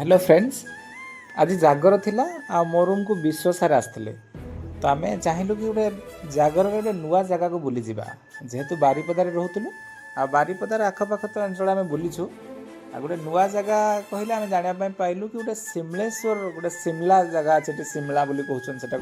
Hello friends. आज जागर थिला आ मो रूम को विश्व सारे आसते तो आम चाहलु कि गोटे जागर गोटे नुआ जगह को बुली जावा जेहेतु बारिपदार रोलु आ बारिपदार आखपाख तो अंचल आम बुलीचु आ गोटे नुआ जगह कहले आम जानापी पाइलु कि गोटे सिमलेश्वर गोटे सिमला जगह अच्छे सिमला बोली कहते सेटा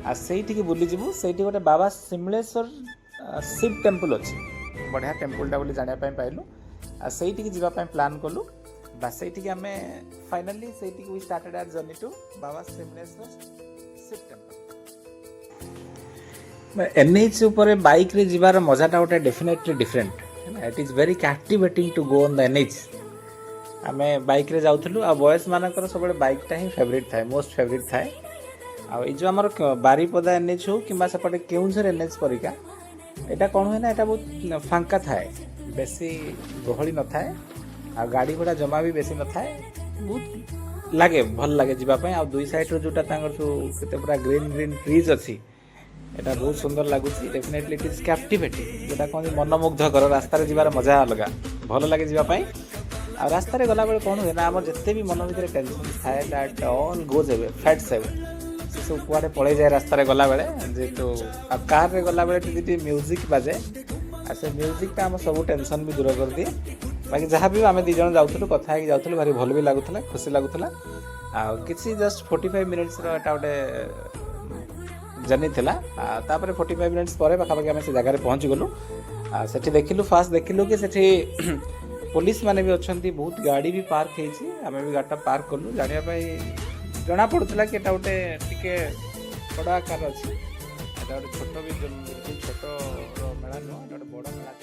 आ से बुलीजु से गोटे बाबा सिमलेश्वर शिव टेम्पल अच्छे बढ़िया टेम्पलटा बोली जानापी पाइलु आ से जावाई प्लां कलु बस ये आम finally so we started our journey to Baba Simleshwar Shiva temple. NH ऊपर बाइक रे जीवार मजाटा गोटे definitely different it is very captivating to go on the NH. आम बाइक रे जाऊँ आ बॉयज मानकर सब बाइकटा ही फेवरेट थाए मोस्ट फेवरेट थाए आ जो आम बारिपदा एनएच हो कि सेपटे केउंझर एनएच परिका यहाँ कौन हुए ना यहाँ बहुत फांका थाए बेसी गहली न थाए आ गाड़ी घोड़ा जमा भी बेसी न थाए बहुत लगे भल लगे जीवाई आ दुई साइड जोटा केते पूरा ग्रीन ग्रीन ट्रीज अच्छी यहाँ बहुत सुंदर लगुच डेफिनेटली इट इज कैप्टिवेटिंग जोटा कहते मनमुग्धकर रास्तार जीवार मजा अलग भल लगे जीवाई आ रास्तार गला बेले कौन हुए ना आम जिते भी मन भर टेंशन थाए that all goes away fats away से सब कुआडे पड़े जाए रास्तार गला बेले जेहेतु आ कार रे गला बेले जी म्यूजिक बाजे आ से म्यूजिकटा आम सब टेंशन भी दूर कर दिए बाकी जहाँ भी आम दिज जाऊँ कथा जाऊँ भारी भल भी लगुला खुशी लगुला आ किसी जस्ट 45 मिनिट्स गोटे जर्नी थिला तापर 45 मिनिट्स पर पाखापाखि आम से जगह पहुँची गलु सेठी देखिलु फास्ट देखिलु कि सेठी पुलिस माने भी अच्छा बहुत गाड़ी भी पार्क होती आम भी गाड़ीटा पार्क कलु जानापी जना पड़ूला कि गोटे टिके बड़ आकार अच्छी गोटे छोट भी छोट मेला नुह गोटे बड़ मेला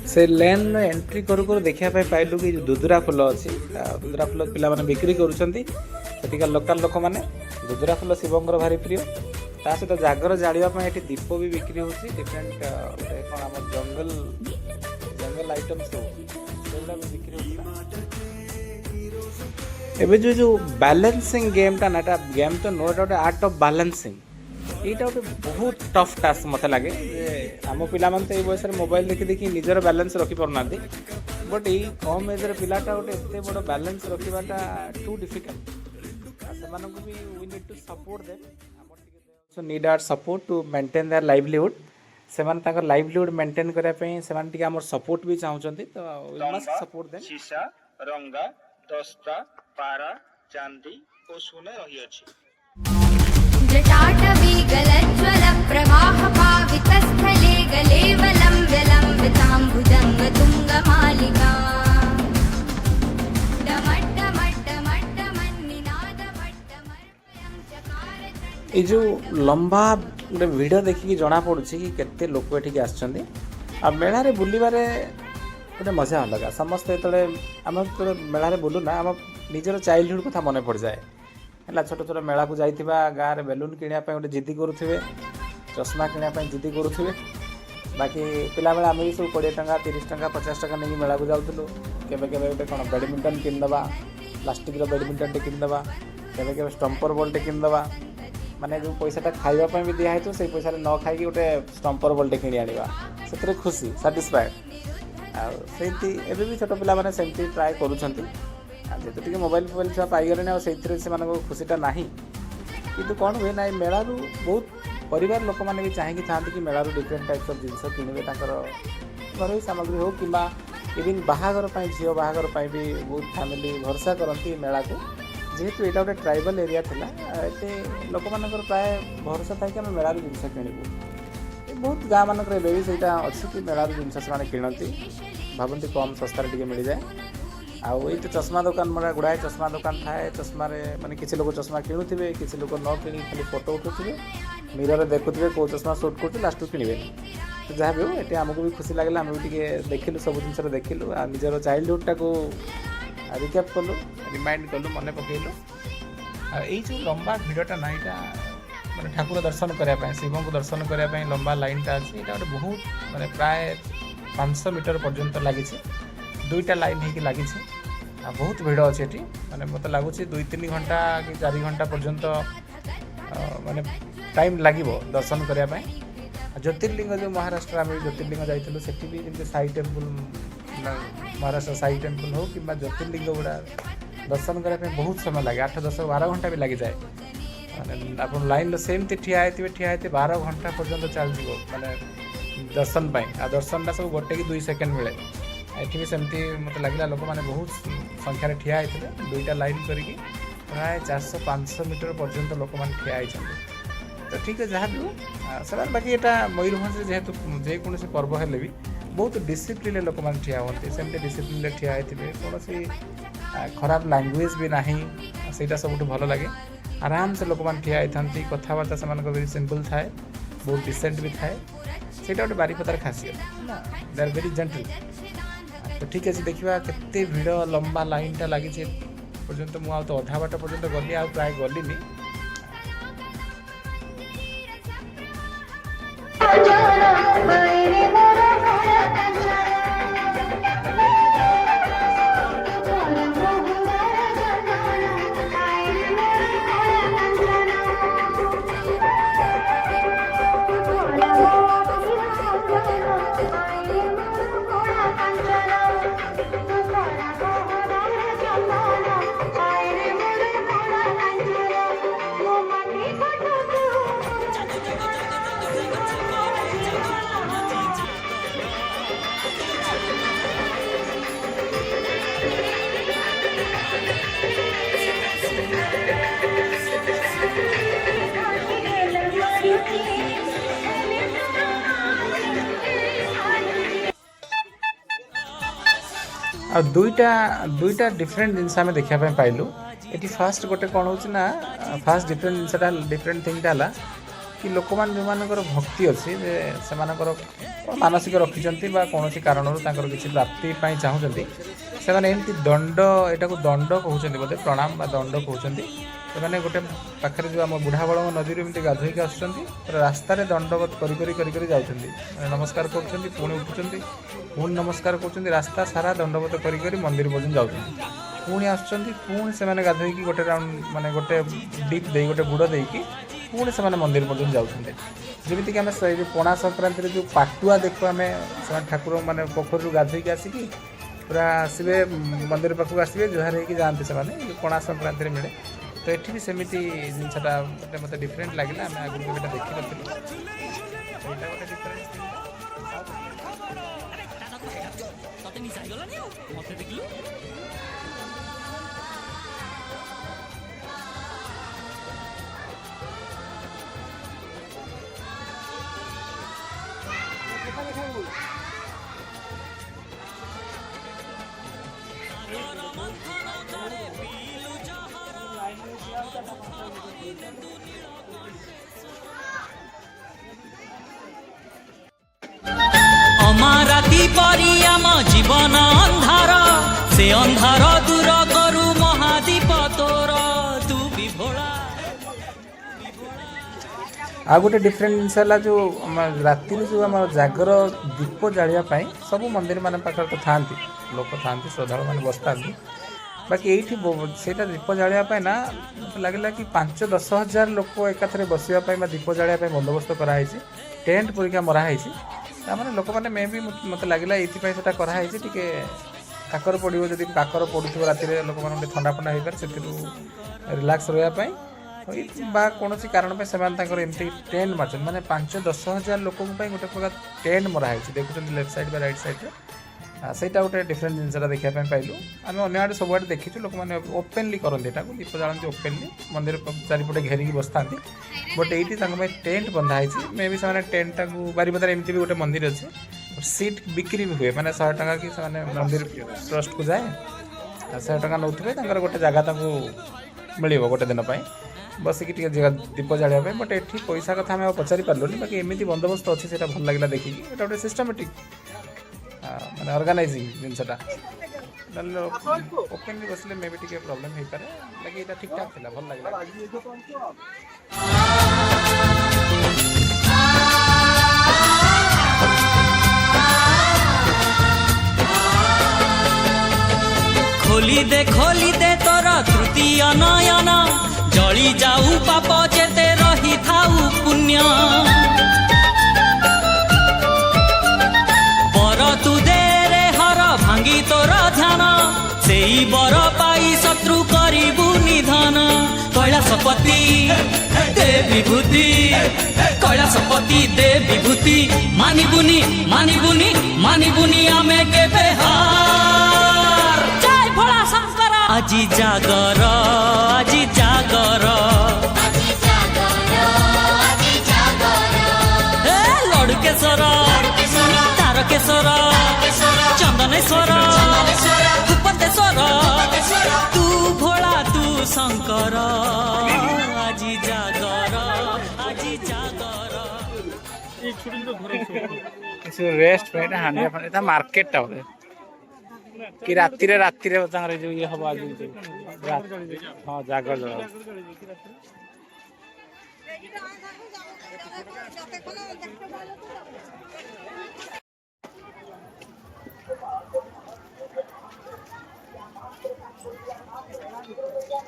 से लेन में एंट्री करू करू देखा पाइलु कि दुदुरा फुल अच्छी दुदुरा फुल पिला माने बिक्री करुँचा लोकल लोक मैंने दुदुरा फुल शिवंकर भारी प्रिय ता सहित जागर जाड़ापी ये दीप भी बिक्री होती डिफरेंट गोटे कौन आम जंगल जंगल आइटम सब भी बिक्री एबे जो बैलेंसिंग गेमटा ना गेम तो नो गोटे आर्ट ऑफ बैलेंसिंग यहाँ गोटे बहुत टफ टास्क मत लगे आम पिला तो ये बयस मोबाइल देखी देखी निजर बैलेंस रखी पारना बट ये कम एज पिलाटा गोटे एत बड़ बैलेंस रखाटा टू डिफिकल्ट भी we need to support them need our support to maintain their livelihood से लाइवलीहुड मेंटेन करने आम सपोर्ट भी चाहते तो वी मस्ट सपोर्ट देम। शीशा रंगा दस्ता पारा चांदी और सोना रही अछि जटाटवी गलज्वल प्रवाह पावितस्थले गलेवलं विलम्बिताम्बुजंग तुंगमालिका ये जो लंबा गोटे भिड़ देखिकी जना पड़ुछि कि केते लोक एठिक आछछन्ती आ मेला रे बुलिबारे गोटे मजा अलग समस्त जो आम जो मेला रे बुलू ना आम निजर चाइल्डहुड कथा मन पड़ जाए है छोट छोट मेला को जाइथिबा गाँव में बेलून किनिया गोटे जिद्दी करुवे चश्मा किनिया जिद्दी करुवे बाकी पिला बेला आम भी सब 20 टंका 30 टंका 50 टंका नहीं मेला को जाऊँ केबे केबे गोटे कौन बैडमिंटन किनदे प्लास्टिक बैडमिंटन किनदे केबे केबे स्टम्पर बॉल किनदे माने जो पैसाटा खाइबा भी दिया है से पैसा न खाई गोटे स्टम्पर बॉल किणी आनिबा से खुशी साटिस्फाइड आ भी छोट पिला माने सेमती ट्राए करूछंती जेहेतु टी मोबाइल फोबाइल छुआ पाइगले आ से खुशीटा ना कि कौन हुए ना मेलू बहुत परिवार लोक मैंने भी चाहिए था कि मेलू डिफरेंट टाइप्स ऑफ जिनस किणवे घर सामग्री हो कि इवन बाहागर झील बाहागर भी बहुत फैमिली भरसा करती मेला को जेहेतु यहाँ गोटे ट्राइबल एरिया थिला लोक मान प्राय भरोसा था कि आम मेलू जिनस किणु बहुत गाँव मानक भी सहीटा अच्छी कि मेलू जिनस से किणती भावती कम सस्तार टी मिल जाए आउ ये तो चश्मा दुकान मेरा गुड़ाए चश्मा दुकान थाए चश्मा माने किसी लोग चश्मा किणुवे किसी लोग न कि खाली फोटो उठुवे मिरर देखुवे कौ चश्मा सुट कर लास्ट किणवे तो जहाँ भी हो ये आमको भी खुशी लगे आम भी देखिलु सब जिन देखिलु आ निजर चाइल्डहुडटा को रिक्याप कलु रिमाइंड कलु मन पकईलु यही जो लंबा भिड़टा ना यहाँ मैं ठाकुर दर्शन करने शिव को दर्शन करने लंबा लाइनटा अच्छी यहाँ गोटे बहुत माने प्राय 500 मीटर पर्यंत लगी दुईटा लाइन होगी लगी बहुत भिड़ अच्छे ये माने मत लगुच 2-3 घंटा कि 4 घंटा पर्यंत माने टाइम लगे दर्शन करने। ज्योतिर्लिंग जो महाराष्ट्र आम ज्योतिर्लिंग जाइलु से भी साई टेम्पल महाराष्ट्र साई टेम्पल हो कि ज्योतिर्लिंग गुड़ा दर्शन करने बहुत समय लगे 8-10-12 घंटा भी लगी जाए। माने आप लाइन सेमती ठिया होते 12 घंटा पर्यंत चलती माने दर्शन आ दर्शन सब 1 कि 2 सेकेंड मिले। ये भी सेमती मत लगे लोक मैंने बहुत संख्यार ठिया होते 2टा लाइन करके प्राय 400-500 मीटर पर्यंत लोक मैंने ठिया होते। तो ठीक है जहाँ भी हो सर बाकी यहाँ मयूरभंज जेहेतु जेकोसी पर्व हेले भी बहुत डिसिप्लिन लोक मैंने ठिया होती सेमती डिसिप्लिन ठिया होते कौन खराब लैंग्वेज भी ना से सब भल लगे। आराम से लोक मैंने ठिया होती कथबार्ता से वेरी सिंपल थाए बहुत डिसेंट भी थाए से गोटे बारिपदार खासियत ना दे आर वेरी जेंटल। तो ठीक है देखा केते भिड़ लंबा लाइन टा लगी पर्यंत मुझे तो अधा बाट पर्यंत गली आ प्राय गलिनी। आ दुईटा डिफरेंट जिनस आम देखापी पाइलु। ये फास्ट गोटे कौन हो फास्ट डिफरेंट जिनसा डिफरेंट थिंगटा है कि लोक मैंने जो मानकर भक्ति अच्छी से मानसिक रखिंट कौन कारण किसी प्राप्ति चाहते से एमती दंड यहाँ को दंड कहते बोधे प्रणाम दंड कहते से गोटे पाखे जो आम बुढ़ा बड़ नदी एमती गाधोक आस रास्तार दंडवत कर जाऊँगी नमस्कार कर पुणी उठुंट पुणी नमस्कार कर रास्ता सारा दंडवत कर मंदिर पर्यटन जाऊँगी पुणी आसुँच से गाधोक गोटे राउंड माने गोटे डीप दे गोटे बुड़ देकी पुणी से मंदिर पर्यटन जाऊँगे। जमीक आम जो पणा संक्रांति जो पाटुआ देखो आम ठाकुर मैंने पोखर गाधोक आसिक पूरा आसवे मंदिर पाखक आसवे जुहार होगी जाते से पणा संक्रांति मिले। तो ये भी सेमती जिनसा मतलब डिफरेंट लगे आम आगे देखी अमाराती परी आम जीवन अंधार से अंधार दूर करु महादीप तोर तू विभोला। आ गोटे डिफरेंट जिनस है जो राति जो आम जागर दीप जावाई सब मंदिर मान पाखे तो था लोक था श्रद्धालु मैंने बसता बाकी ये दीप जावाई ना मतलब लगे कि 5-10 हजार लोक एकाथरे बसवाई दीप जावाई बंदोबस्त कराई टेंट परीक्षा मराई मैंने लोक मैंने मे भी मत लगे ये कराई टे काकर पड़ो जब काकर पड़ू राति लोक मैंने ठंडा फंडा हो पाए से रिलैक्स रही कौन कारण से एमती टेंट मार्च मैंने 5-10 हजार लोक गोटे प्रकार टेंट मराई देखुं लेफ्ट साइड राइट साइड सेटा गोटे डिफरेंट जिनसा देखापी पाइलु। आम अनेक सब आड़े देखीचु लोक मैंने ओपेनली करते दीप जाती ओपेनली मंदिर चारिपटे घेरिकी बसता बट ये टेंट बंधाई मे भी से टेंट बारिपदार एमती भी गोटे मंदिर अच्छे सीट बिक्री भी हुए मैंने 100 टंका कि मंदिर ट्रस्ट को जाए 100 टंका नौ गोटे जगह मिल गोटे दिन बसिक दीप जावाई बट ये पैसा कथा आम पचारि पार्लुनि बाकी एमती बंदोबस्त अच्छे से भल लगे देखिए ये गोटे सिस्टमेटिक माने ऑर्गेनाइजिंग जिनसा ओपनली बसले मे भी टी प्रॉब्लम हो पारे बाकी ये ठीक ठाक था भल लगे। खोली दे तोर तृतीय नयन जली जाऊ पाप जेते रही थाऊ पुण्य बर तू दे रे हर भांगी तोर ध्यान सेई बर पाई शत्रु करिबु निधन कैलासपति दे विभूति कैलासपति दे विभूति मानिबुनी मानिबुनी मानिबुनी आमे केबे हार जय भोला शंकर আজি जागर আজি जागर ए लड़केश्वर तारकेश्वर चंदनेश्वर भूपतेश्वर तू भोला तू शंकर আজি जागर আজি जागर रेस्ट पे हांडिया फांडिया मार्केट टा बोले कि राति रे तांगर जो ये हबो आज हां जागर जगह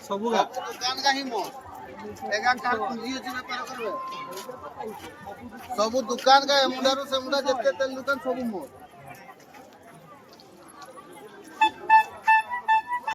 सबु दुकान का ही मो एगा का पूंजी अछि व्यापार करबे सबु दुकान का मुंडारो से मुंडा जते तेल दुकान सबु मो